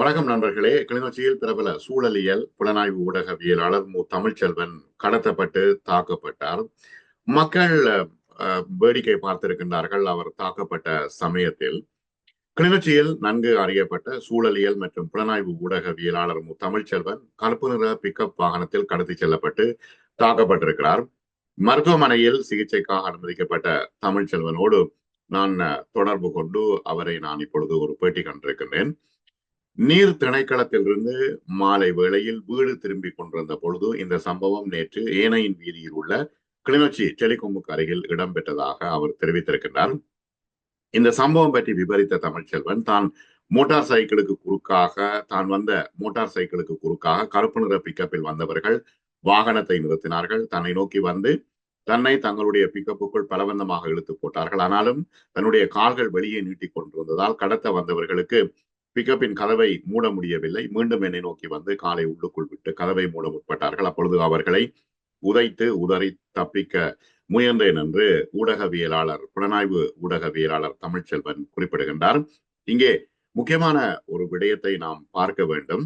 வணக்கம் நண்பர்களே. கிளிநொச்சியில் பிரபல சூழலியல் புலனாய்வு ஊடகவியலாளர் தமிழ்ச்செல்வன் கடத்தப்பட்டு தாக்கப்பட்டார். மக்கள் வேடிக்கை பார்த்திருக்கின்றார்கள். அவர் தாக்கப்பட்ட சமயத்தில் கிளிநொச்சியில் நன்கு அறியப்பட்ட சூழலியல் மற்றும் புலனாய்வு ஊடகவியலாளர் தமிழ்ச்செல்வன் கருப்பு நிற பிக்கப் வாகனத்தில் கடத்தி செல்லப்பட்டு தாக்கப்பட்டிருக்கிறார். மருத்துவமனையில் சிகிச்சைக்காக அனுமதிக்கப்பட்ட தமிழ்ச்செல்வனோடு நான் தொடர்பு கொண்டு அவரை நான் இப்பொழுது ஒரு பேட்டி கண்டிருக்கின்றேன். நீர் திணைக்களத்திலிருந்து மாலை வேளையில் வீடு திரும்பி கொண்டிருந்த பொழுது இந்த சம்பவம் நேற்று ஏனையின் வீதியில் உள்ள கிளிநொச்சி டெலிகொம்புக்கு அருகில் இடம்பெற்றதாக அவர் தெரிவித்திருக்கிறார். இந்த சம்பவம் பற்றி விவரித்த தமிழ்ச்செல்வன் தான் மோட்டார் சைக்கிளுக்கு குறுக்காக கருப்பு நிற பிக்கப்பில் வந்தவர்கள் வாகனத்தை நிறுத்தினார்கள். தன்னை நோக்கி வந்து தன்னை தங்களுடைய பிக்கப்புக்குள் பலவந்தமாக இழுத்து போட்டார்கள். ஆனாலும் தன்னுடைய கால்கள் வெளியே நீட்டிக் கொண்டிருந்ததால் கடத்த வந்தவர்களுக்கு பிக்கப்பின் கதவை மூட முடியவில்லை. மீண்டும் என்னை நோக்கி வந்து காலை உள்ளுக்குள் விட்டு கதவை மூட முற்பட்டார்கள். அப்பொழுது அவர்களை உதைத்து உதறி தப்பிக்க முயன்றேன் என்று புலனாய்வு ஊடகவியலாளர் தமிழ்ச்செல்வன் குறிப்பிடுகின்றார். இங்கே முக்கியமான ஒரு விடயத்தை நாம் பார்க்க வேண்டும்.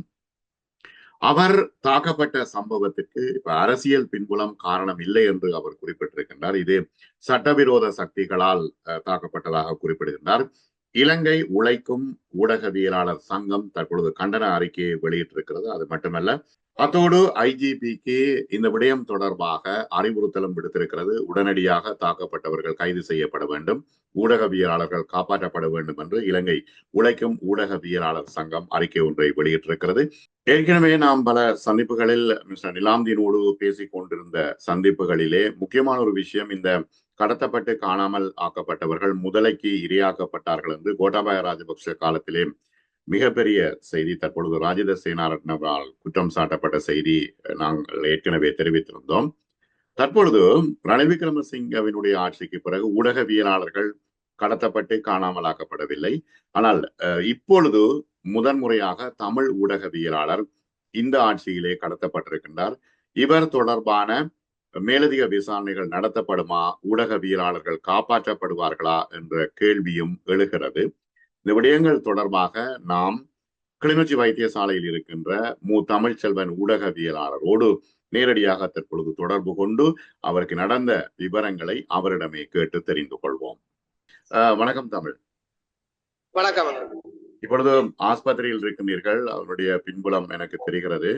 அவர் தாக்கப்பட்ட சம்பவத்துக்கு இப்ப அரசியல் பின்புலம் காரணம் இல்லை என்று அவர் குறிப்பிட்டிருக்கின்றார். இது சட்டவிரோத சக்திகளால் தாக்கப்பட்டதாக குறிப்பிடுகின்றார். இலங்கை உழைக்கும் ஊடகவியலாளர் சங்கம் தற்பொழுது கண்டன அறிக்கையை வெளியிட்டிருக்கிறது. அது மட்டுமல்ல, அத்தோடு ஐஜிபிக்கு இந்த விடயம் தொடர்பாக அறிவுறுத்தலும் விடுத்திருக்கிறது. உடனடியாக தாக்கப்பட்டவர்கள் கைது செய்யப்பட வேண்டும், ஊடகவியலாளர்கள் காப்பாற்றப்பட வேண்டும் என்று இலங்கை உழைக்கும் ஊடகவியலாளர் சங்கம் அறிக்கை ஒன்றை வெளியிட்டிருக்கிறது. ஏற்கனவே நாம் பல சந்திப்புகளில் மிஸ்டர் நிலாம்தீனோடு பேசிக் கொண்டிருந்த சந்திப்புகளிலே முக்கியமான ஒரு விஷயம், இந்த கடத்தப்பட்டு காணாமல் ஆக்கப்பட்டவர்கள் முதலைக்கு இரையாக்கப்பட்டார்கள் என்று கோட்டாபாய ராஜபக்ஷ காலத்திலே மிகப்பெரிய செய்தி தற்பொழுது ராஜித சேனாரத்னவால் குற்றம் சாட்டப்பட்ட செய்தி நாங்கள் ஏற்கனவே தெரிவித்திருந்தோம். தற்பொழுது ரணில் விக்ரமசிங்கவினுடைய ஆட்சிக்கு பிறகு ஊடகவியலாளர்கள் கடத்தப்பட்டு காணாமலாக்கப்படவில்லை. ஆனால் இப்பொழுது முதன்முறையாக தமிழ் ஊடகவியலாளர் இந்த ஆட்சியிலே கடத்தப்பட்டிருக்கின்றார். இவர் தொடர்பான மேலதிக விசாரணைகள் நடத்தப்படுமா, ஊடகவியலாளர்கள் காப்பாற்றப்படுவார்களா என்ற கேள்வியும் எழுகிறது. இந்த விடயங்கள் தொடர்பாக நாம் கிளிநொச்சி வைத்தியசாலையில் இருக்கின்ற தமிழ்ச்செல்வன் ஊடகவியலாளரோடு நேரடியாக தற்பொழுது தொடர்பு கொண்டு அவருக்கு நடந்த விவரங்களை அவரிடமே கேட்டு தெரிந்து கொள்வோம். வணக்கம் தமிழ். வணக்கம். இப்பொழுது ஆஸ்பத்திரியில் இருக்கின்றீர்கள். அவருடைய பின்புலம் எனக்கு தெரிகிறது.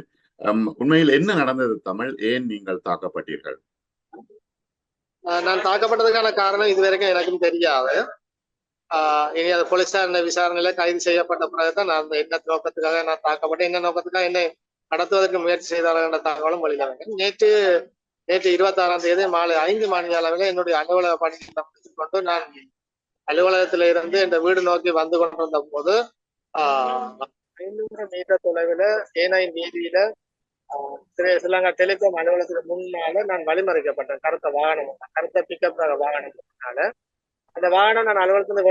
உண்மையில் என்ன நடந்தது தமிழ்? ஏன் நீங்கள் தாக்கப்பட்டீர்கள்? நான் தாக்கப்பட்டதுக்கான காரணம் இதுவரைக்கும் எனக்கும் தெரியாது. இனி அது போலீசார் விசாரணையில கைது செய்யப்பட்ட பிறகுதான் நான் என்ன நோக்கத்துக்காக நான் தாக்கப்பட்டேன், என்ன நோக்கத்துக்காக என்னை கடத்துவதற்கு முயற்சி செய்தார்கள் என்ற தகவலும் வெளியில வேண்டும். நேற்று 26ஆம் தேதி மாலை 5 மணி அளவில் என்னுடைய அலுவலக பணியை முடித்துக் கொண்டு நான் அலுவலகத்தில இருந்து இந்த வீடு நோக்கி வந்து கொண்டிருந்த போது 500 மீட்டர் தொலைவில் ஏனையின் வீதியில ஸ்ரீலங்கா டெலிகாம் அலுவலகத்துக்கு முன்னால நான் வழிமறிக்கப்பட்டேன். கருத்த பிக்கப் வாகனத்தினால அந்த வாகனம் நான் அலுவலகத்துல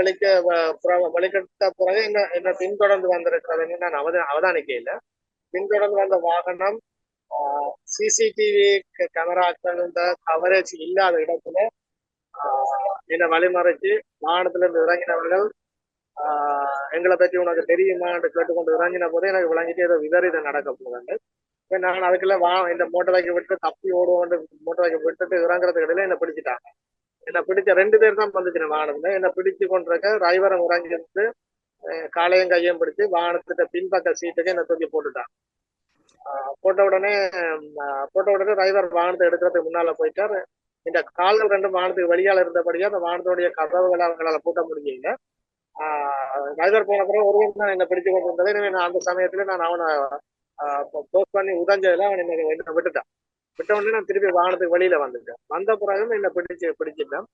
வெளிக்கிட்ட பிறகு என்ன பின்தொடர்ந்து வந்திருக்கிறதுன்னு நான் அவதானிக்கையில பின்தொடர்ந்து வந்த வாகனம் சிசிடிவி கேமராக்கள் கவரேஜ் இல்லாத இடத்துல என்னை வழிமறைச்சு வாகனத்துல இருந்து இறங்கினவர்கள் எங்களை பற்றி உனக்கு தெரியுமான்னு கேட்டுக்கொண்டு இறங்கின போது எனக்கு விளங்கிட்டு ஏதோ விபரீதம் நடக்க போகுது. நான் அதுக்குள்ள இந்த மோட்டர் பைக்கை விட்டு தப்பி ஓடுவோம், மோட்டர் பைக்கை விட்டுட்டு இறங்குறதுக்கு இடையில என்னை பிடிச்சிட்டாங்க. என்னை பிடிச்ச 2 பேர் தான் வந்துச்சு வாகனத்துல. என்னை பிடிச்சு கொண்டிருக்க டிரைவரை இறங்கி இருந்து காலையும் கையும் பிடிச்சு வாகனத்துக்கு பின்பக்க சீட்டுக்கு என்னை தூக்கி போட்டுட்டாங்க. போட்ட உடனே டிரைவர் வாகனத்தை எடுக்கிறதுக்கு முன்னால போயிட்டார். இந்த கால்கள் 2 வாகனத்துக்கு வெளியால இருந்தபடியா அந்த வாகனத்துடைய கதவுகளை அவங்களால பூட்ட முடியல. டிரைவர் போன பிறகு ஒருவன் தான் என்னை பிடிச்சு கொண்டு வந்தது. எனவே நான் அந்த சமயத்துல நான் அவனை போஸ்ட் பண்ணி உதஞ்சதுல அவன் என்ன விட்டுட்டான். விட்ட உடனே நான் திருப்பி வாகனத்துக்கு வெளியில வந்துட்டேன். வந்த பிறகு என்னை பிடிச்சிட்டேன்.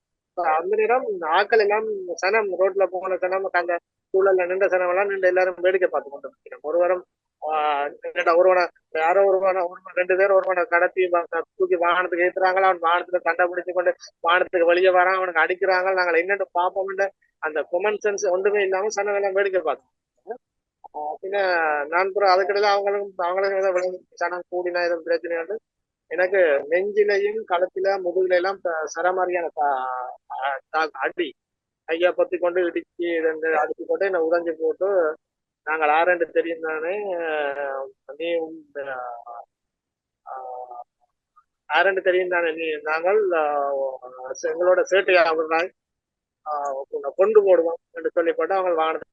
அந்த நேரம் ஆக்கள் எல்லாம் சனம் ரோட்ல போன சனம் அந்த சூழல்ல நின்ற சனம் எல்லாம் நின்று எல்லாரும் வேடிக்கை பார்த்து கொண்டு இருக்கிறேன். ஒருவனை 2 பேர் ஒருவனை கடத்தி தூக்கி வாகனத்துக்கு ஏத்துறாங்களா, அவன் வாகனத்துல சண்டை பிடிச்சு கொண்டு வாகனத்துக்கு வெளியே வரான், அவனுக்கு அடிக்கிறாங்க. நாங்கள் என்னென்னு பார்ப்போம், அந்த கொமன் சென்ஸ் ஒன்றுமே இல்லாம சனம் எல்லாம் வேடிக்கை பார்த்தோம். பின்ன நான் அதுக்கிடையில அவங்களும் சனம் கூடினா எதுவும் பிரச்சனை எனக்கு நெஞ்சிலையும் கழுத்தில முதுகுல எல்லாம் சரமாரியான அடி கையா பத்தி கொண்டு இடிச்சு 2 அடிச்சு போட்டு என்னை உதஞ்சு போட்டு நாங்கள் ஆரண்டு தெரியும் தானே. நீ ஆரண்டு தெரியும் தானே நீ நாங்கள் எங்களோட சேட்டையாக கொண்டு போடுவோம் என்று சொல்லி போட்டு அவங்க வாங்கினது.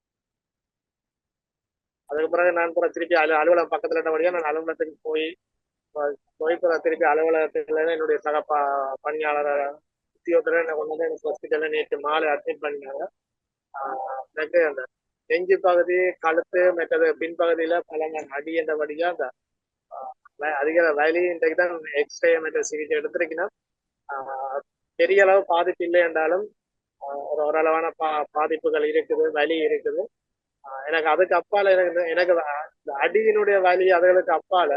அதுக்கு பிறகு நான் கூட திருப்பி அலுவலகம் பக்கத்துல இருந்தபடியா நான் அலுவலகத்துக்கு போய் திருப்பி அலுவலகத்துல என்னுடைய சக பணியாளர் உத்தியோகத்துல என்ன கொண்டு வந்து எனக்கு ஹாஸ்பிட்டல்ல நேற்று மாலை அட்மிட் பண்ணினாங்க. எனக்கு அந்த நெஞ்சு பகுதி, கழுத்து, மற்றது பின்பகுதியில பல அடி என்றபடியா அந்த அதிக வலி. இன்றைக்கு தான் எக்ஸ்ரே மற்ற சிகிச்சை எடுத்திருக்கணும். பெரிய அளவு பாதிப்பு இல்லை என்றாலும் ஓரளவான பாதிப்புகள் இருக்குது, வலி இருக்குது. எனக்கு அதுக்கு அப்பால எனக்கு இந்த அடியினுடைய வலி அதுகளுக்கு அப்பால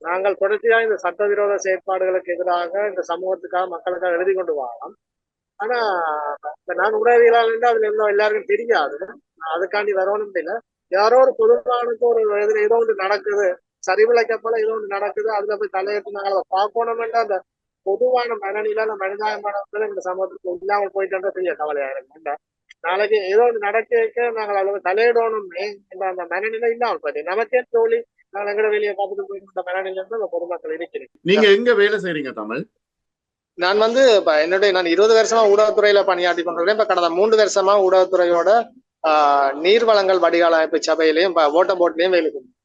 நாங்கள் தொடர்ச்சியா இந்த சட்டவிரோத செயற்பாடுகளுக்கு எதிராக இந்த சமூகத்துக்காக மக்களுக்காக எழுதி கொண்டு வரலாம். ஆனா நான் உடவியலாளர் அதுல இன்னும் எல்லாருக்கும் தெரியாது. அதுக்காண்டி வரணும் இல்லை. யாரோ ஒரு பொதுவானுக்கு ஒரு ஏதோ ஒன்று நடக்குது, சரிவிளைக்கப்பல ஏதோ ஒன்று நடக்குது, அதுல போய் தலையிட்டு நாங்கள் அதை பார்க்கணும்னா அந்த பொதுவான மனநிலை அந்த மனிதாயமானது இந்த சமூகத்துக்கு இல்லாமல் போயிட்டு பெரிய கவலையா இருக்கு. நாளைக்கு ஏதோ ஒன்று நடக்க நாங்கள் அதில் தலையிடணுமே என்ற அந்த மனநிலை இல்லாமல் போயிட்டு நமக்கே தோழி நாங்கள் எங்கட வெளியே பார்த்துட்டு போயிருந்த மனநிலை இருந்து அந்த பொதுமக்கள் இருக்கிறேன். நீங்க எங்க வேலை செய்றீங்க தமிழ்? நான் வந்து நான் 20 வருஷமா ஊடகத்துறையில பணியாற்றி கொண்டிருக்கேன். இப்ப கடந்த 3 வருஷமா ஊடகத்துறையோட நீர்வளங்கள் வடிகால் அமைப்பு சபையிலையும் ஓட்ட போட்லயும் வேலை செய்யும்.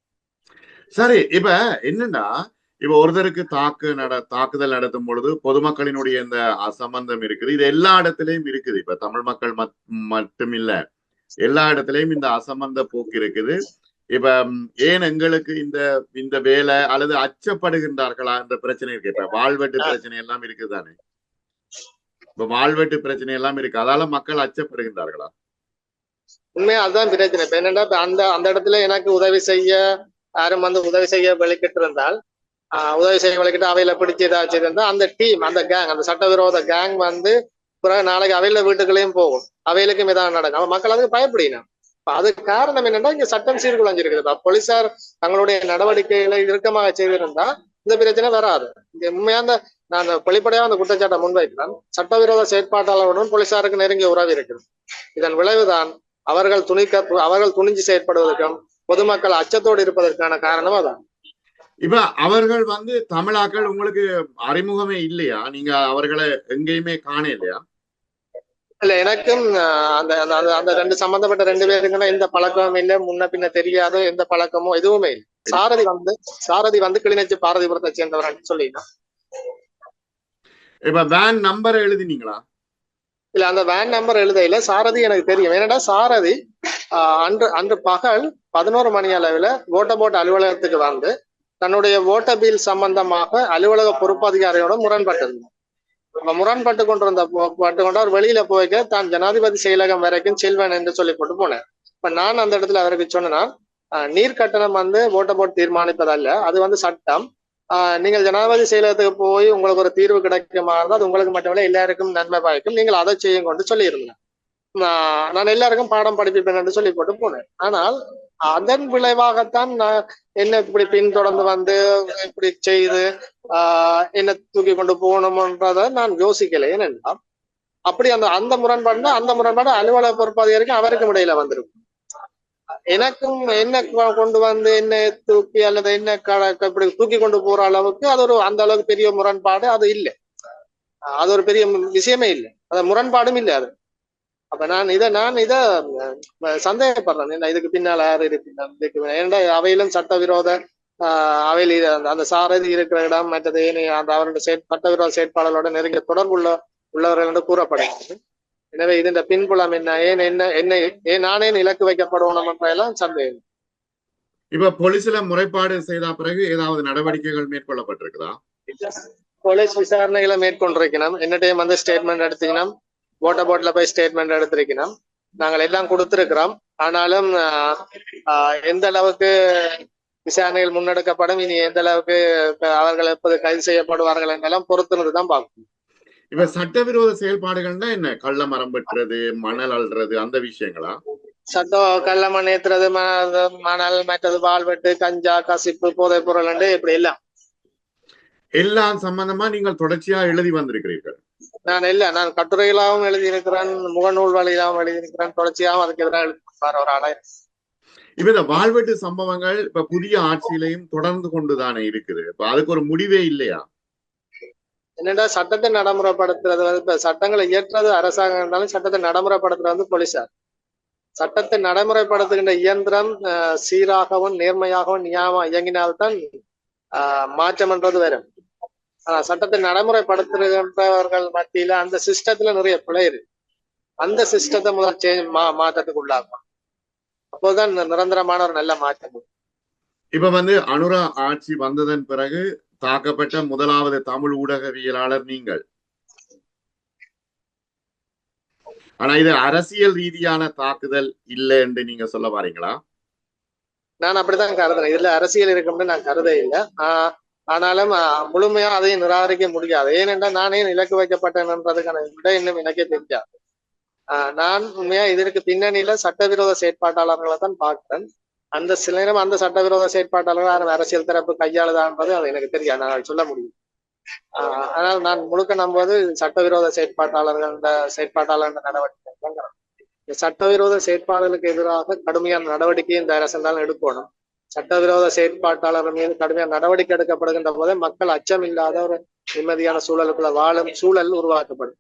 சரி, இப்ப என்னன்னா இப்ப ஒருத்தருக்கு தாக்குதல் நடத்தும் பொழுது பொதுமக்களினுடைய இந்த அசம்பந்தம் இருக்குது. இது எல்லா இடத்திலையும் இருக்குது. இப்ப தமிழ் மக்கள் மட்டும் இல்ல, எல்லா இடத்திலையும் இந்த அசம்பந்த போக்கு இருக்குது. இப்ப ஏன் எங்களுக்கு இந்த வேலை அல்லது அச்சப்படுகின்றார்களா என்ற பிரச்சனை இருக்கு. இப்ப வாழ்வெட்டு பிரச்சனை எல்லாம் இருக்குதானே, இப்ப வாழ்வெட்டு பிரச்சனை எல்லாம் இருக்கு, அதால மக்கள் அச்சப்படுகின்றார்களா? உண்மையா அதுதான் பிரச்சனை. இப்ப என்னன்னா அந்த இடத்துல எனக்கு உதவி செய்ய யாரும் வந்து உதவி செய்ய வெளிக்கிட்டு இருந்தால் உதவி செய்ய வழிகிட்டு அவையில பிடிச்சி ஏதாச்சும் இருந்தா அந்த டீம், அந்த கேங், அந்த சட்டவிரோத கேங் வந்து பிறகு நாளைக்கு அவையில வீட்டுகளையும் போகும், அவைகளுக்கும் ஏதாவது நடக்கும். அவன் மக்கள் அதுக்கு பயப்படினா. அதுக்கு காரணம் என்னன்னா இங்க சட்டம் சீர்குலைஞ்சிருக்குது. போலீசார் தங்களுடைய நடவடிக்கைகளை இறுக்கமாக செய்திருந்தா இந்த பிரச்சனை வராது. இங்க உண்மையா நான் வெளிப்படையா அந்த குற்றச்சாட்டை முன்வைக்கிறேன். சட்டவிரோத செயற்பாட்டாளருடன் போலீசாருக்கு நெருங்கிய உறவு இருக்குது. இதன் விளைவுதான் அவர்கள் துணிஞ்சு செயற்படுவதற்கும் பொதுமக்கள் அச்சத்தோடு இருப்பதற்கான காரணம் அதான். இப்ப அவர்கள் வந்து தமிழாக்கள் உங்களுக்கு அறிமுகமே இல்லையா? நீங்க அவர்களை எங்கேயுமே காண இல்லையா? இல்ல, எனக்கும் அந்த ரெண்டு சம்பந்தப்பட்ட 2 பேருக்குன்னா எந்த பழக்கமும் இல்லை, முன்ன பின்ன தெரியாத எந்த பழக்கமும் எதுவுமே இல்லை. சாரதி வந்து கிளிநொச்சி பாரதிபுரத்தை சேர்ந்தவர் சொல்லினா. இப்ப வேன் நம்பர் எழுதினீங்களா? இல்ல, அந்த வேன் நம்பர் எழுதையில சாரதி எனக்கு தெரியும். ஏன்னா சாரதி அன்று பகல் 11 மணி அளவில் ஓட்ட அலுவலகத்துக்கு வந்து தன்னுடைய ஓட்ட பில் சம்பந்தமாக அலுவலக பொறுப்பதிகாரியோட முரண்பட்டிருந்தார். முரண்பட்டு கொண்டு அவர் வெளியில போய்க்க தான் ஜனாதிபதி செயலகம் வரைக்கும் செல்வேன் என்று சொல்லி போட்டு போனேன். இப்ப நான் அந்த இடத்துல அவருக்கு சொன்னா, நீர் கட்டணம் வந்து ஓட்ட போட்டு தீர்மானிப்பதல்ல, அது வந்து சட்டம். நீங்கள் ஜனாதிபதி செயலகத்துக்கு போய் உங்களுக்கு ஒரு தீர்வு கிடைக்குமா இருந்தால் அது உங்களுக்கு மட்டுமில்ல எல்லாருக்கும் நன்மை பாய்க்கும், நீங்கள் அதை செய்யும் கொண்டு சொல்லியிருந்தேன். நான் எல்லாருக்கும் பாடம் படிப்பேன் என்று சொல்லி போட்டு போனேன். ஆனால் அதன் விளைவாகத்தான் நான் என்ன இப்படி பின்தொடர்ந்து வந்து இப்படி செய்து என்ன தூக்கி கொண்டு போகணும்ன்றத நான் யோசிக்கல. ஏனென்றா அப்படி அந்த முரண்பாடு அலுவலக பொறுப்பதிகாரிக்கும் அவருக்கும் இடையில வந்திருக்கும். எனக்கும் என்ன கொண்டு வந்து என்ன தூக்கி அல்லது என்ன இப்படி தூக்கி கொண்டு போற அளவுக்கு அது அந்த அளவுக்கு பெரிய முரண்பாடு அது இல்லை. அது ஒரு பெரிய விஷயமே இல்லை, அது முரண்பாடும் இல்லை அது. அப்ப நான் இத சந்தேகப்படுறேன். இதுக்கு பின்னால யாரு இருக்கு? ஏன்னா அவையிலும் சட்டவிரோத அவையில் அந்த சாரதி இருக்கிற இடம் மற்றது அந்த அவருடைய சட்டவிரோத செயற்பாடுகளோட நெருங்கிய தொடர்பு உள்ளவர்கள் என்று கூறப்படுகிறது. எனவே இது இந்த பின்புலம் ஏன் நானே இலக்கு வைக்கப்படணும் என்றெல்லாம் சந்தேகம். இப்ப போலீஸ்ல முறைப்பாடு செய்த பிறகு ஏதாவது நடவடிக்கைகள் மேற்கொள்ளப்பட்டிருக்குதா? போலீஸ் விசாரணைகளை மேற்கொண்டிருக்கணும். என்னட்டையும் வந்து ஸ்டேட்மெண்ட் எடுத்துக்கணும், ஓட்ட போட்ல போய் ஸ்டேட்மெண்ட் எடுத்திருக்கணும். நாங்கள் எல்லாம் கொடுத்திருக்கிறோம். ஆனாலும் எந்த அளவுக்கு விசாரணைகள் முன்னெடுக்கப்படும், இனி எந்த அளவுக்கு அவர்கள் எப்போது கைது செய்யப்படுவார்கள் என்றெல்லாம் பொறுத்துனதுதான் பார்க்கணும். இப்ப சட்டவிரோத செயல்பாடுகள்னா என்ன? கள்ள மரம் வெட்டுறது, மணல் அள்ளுறது, அந்த விஷயங்களா? கள்ள மண் ஏத்துறது, மணல் மற்றது வாழ்வெட்டு, கஞ்சா, கசிப்பு, போதைப் பொருள் இப்படி எல்லாம் சம்பந்தமா நீங்கள் தொடர்ச்சியா எழுதி வந்திருக்கிறீர்கள். நான் கட்டுரைகளாகவும் எழுதியிருக்கிறேன், முகநூல் வழியிலாகவும் எழுதியிருக்கிறேன், தொடர்ச்சியாகவும் அதுக்கு எதிராக எழுதியிருப்பார் ஒரு ஆளை. இப்ப இந்த வாழ்வெட்டு சம்பவங்கள் இப்ப புதிய ஆட்சியிலையும் தொடர்ந்து கொண்டுதானே இருக்குது. இப்ப அதுக்கு ஒரு முடிவே இல்லையா? என்னடா சட்டத்தை நடைமுறைப்படுத்துறது வந்து இப்ப சட்டங்களை இயற்றுறது அரசாங்கம் இருந்தாலும் சட்டத்தை நடைமுறைப்படுத்துறது வந்து போலீசார். சட்டத்தை நடைமுறைப்படுத்துகின்ற இயந்திரம் சீராகவும் நேர்மையாகவும் நியாயமாக இயங்கினால்தான் மாற்றம் என்றது வரும். சட்டத்தை நடைமுறைப்படுத்துகின்றவர்கள் மத்தியில அந்த சிஸ்டத்துல நிறைய பிழை இருக்கு. அந்த சிஸ்டத்தை முதல் மாற்றத்துக்கு உள்ளாகும். அப்போதுதான் நிரந்தரமான ஒரு நல்ல மாற்றம். இப்ப வந்து அனுரா ஆட்சி வந்ததன் பிறகு தாக்கப்பட்ட முதலாவது தமிழ் ஊடகவியலாளர் நீங்கள். ஆனா இது அரசியல் ரீதியான தாக்குதல் இல்லை என்று நீங்க சொல்ல பாருங்களா? நான் அப்படித்தான் கருதுறேன். இதுல அரசியல் இருக்கும்னு நான் கருத இல்லை. ஆனாலும் முழுமையா அதையும் நிராகரிக்க முடியாது. ஏனென்றால் நானே இலக்கு வைக்கப்பட்டேன்றதுக்கான விட இன்னும் எனக்கே தெரியாது. நான் உண்மையா இதற்கு பின்னணியில சட்டவிரோத செயற்பாட்டாளர்களை தான் பார்க்கிறேன். அந்த சில நேரம் அந்த சட்டவிரோத செயற்பாட்டாளர்கள் அரசியல் தரப்பு கையாளுதான்றது அது எனக்கு தெரியாது, நான் சொல்ல முடியும். ஆனால் நான் முழுக்க நம்புவது சட்டவிரோத செயற்பாட்டாளர்கள் நடவடிக்கை. இந்த சட்டவிரோத செயற்பாடுகளுக்கு எதிராக கடுமையான நடவடிக்கை இந்த அரசால் எடுக்கணும். சட்டவிரோத செயற்பாட்டாளர்கள் மீது கடுமையான நடவடிக்கை எடுக்கப்படுகின்ற போதே மக்கள் அச்சம் இல்லாத ஒரு நிம்மதியான சூழலுக்குள்ள வாழும் சூழல் உருவாக்கப்படும்.